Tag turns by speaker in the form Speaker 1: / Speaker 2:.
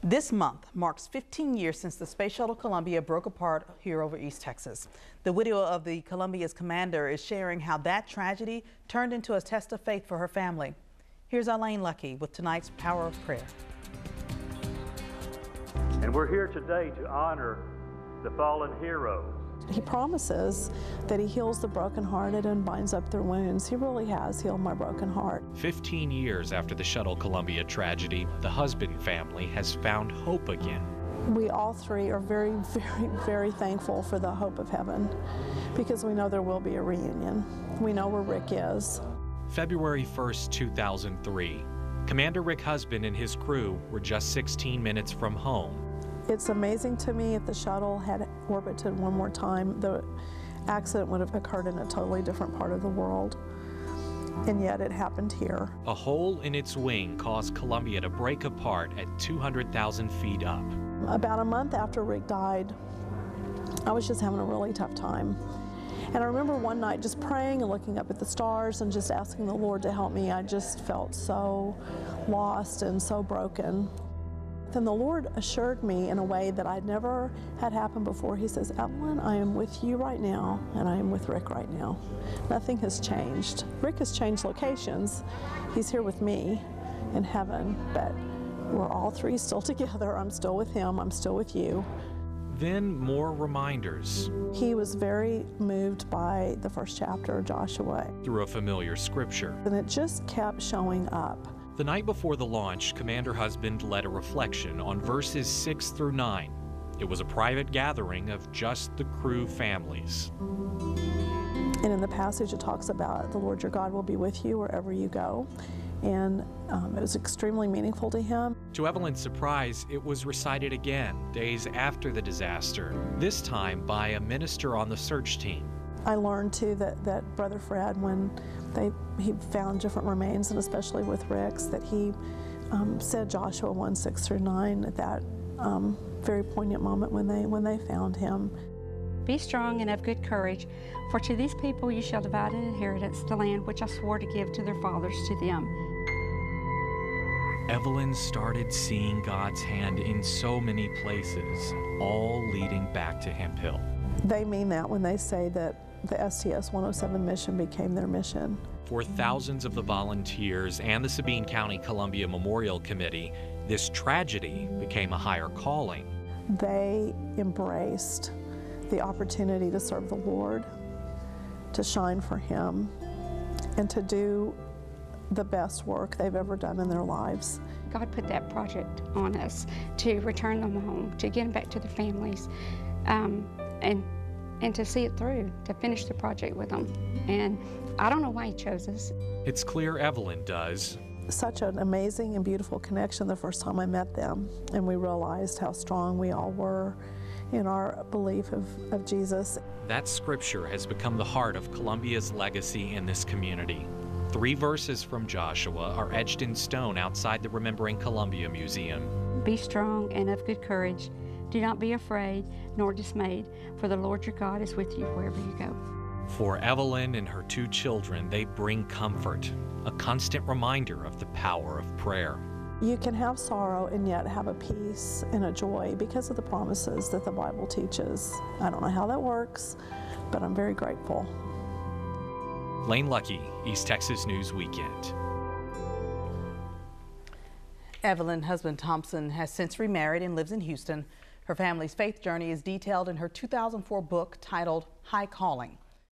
Speaker 1: This month marks 15 years since the Space Shuttle Columbia broke apart here over East Texas. The widow of the Columbia's commander is sharing how that tragedy turned into a test of faith for her family. Here's Luckie with tonight's Power of Prayer.
Speaker 2: And we're here today to honor the fallen heroes.
Speaker 3: He promises that he heals the brokenhearted and binds up their wounds. He really has healed my broken heart.
Speaker 4: 15 years after the Shuttle Columbia tragedy, the Husband family has found hope again.
Speaker 3: We all three are very, very thankful for the hope of heaven because we know there will be a reunion. We know where Rick is.
Speaker 4: February 1st, 2003. Commander Rick Husband and his crew were just 16 minutes from home.
Speaker 3: It's amazing to me if the shuttle had orbited one more time, the accident would have occurred in a totally different part of the world. And yet it happened here.
Speaker 4: A hole in its wing caused Columbia to break apart at 200,000 feet up.
Speaker 3: About a month after Rick died, I was just having a really tough time. And I remember one night just praying and looking up at the stars and just asking the Lord to help me. I just felt so lost and so broken. Then the Lord assured me in a way that I'd never had happen before. He says, "Evelyn, I am with you right now, and I am with Rick right now." Nothing has changed. Rick has changed locations. He's here with me in heaven, but we're all three still together. I'm still with him. I'm still with you.
Speaker 4: Then more reminders.
Speaker 3: He was very moved by the first chapter of Joshua.
Speaker 4: Through a familiar scripture.
Speaker 3: And it just kept showing up.
Speaker 4: The night before the launch, Commander Husband led a reflection on verses 6 through 9. It was a private gathering of just the crew families.
Speaker 3: And in the passage it talks about the Lord your God will be with you wherever you go. And it was extremely meaningful to him.
Speaker 4: To Evelyn's surprise, it was recited again days after the disaster, this time by a minister on the search team.
Speaker 3: I learned too that Brother Fred, when he found different remains, and especially with Rick's, that he said Joshua 1:6 through 9 at that very poignant moment when they found him.
Speaker 5: Be strong and of good courage, for to these people you shall divide an inheritance, the land which I swore to give to their fathers to them.
Speaker 4: Evelyn started seeing God's hand in so many places, all leading back to Hemp Hill.
Speaker 3: They mean that when they say that the STS 107 mission became their mission.
Speaker 4: For thousands of the volunteers and the Sabine County Columbia Memorial Committee, this tragedy became a higher calling.
Speaker 3: They embraced the opportunity to serve the Lord, to shine for Him, and to do the best work they've ever done in their lives.
Speaker 5: God put that project on us to return them home, to get them back to their families, and to see it through, to finish the project with them. And I don't know why He chose us.
Speaker 4: It's clear Evelyn does.
Speaker 3: Such an amazing and beautiful connection the first time I met them, and we realized how strong we all were in our belief of Jesus.
Speaker 4: That scripture has become the heart of Columbia's legacy in this community. 3 verses from Joshua are etched in stone outside the Remembering Columbia Museum.
Speaker 5: Be strong and of good courage. Do not be afraid nor dismayed, for the Lord your God is with you wherever you go.
Speaker 4: For Evelyn and her 2 children, they bring comfort, a constant reminder of the power of prayer.
Speaker 3: You can have sorrow and yet have a peace and a joy because of the promises that the Bible teaches. I don't know how that works, but I'm very grateful.
Speaker 4: Luckie, East Texas News Weekend.
Speaker 1: Evelyn Husband-Thompson has since remarried and lives in Houston. Her family's faith journey is detailed in her 2004 book titled High Calling.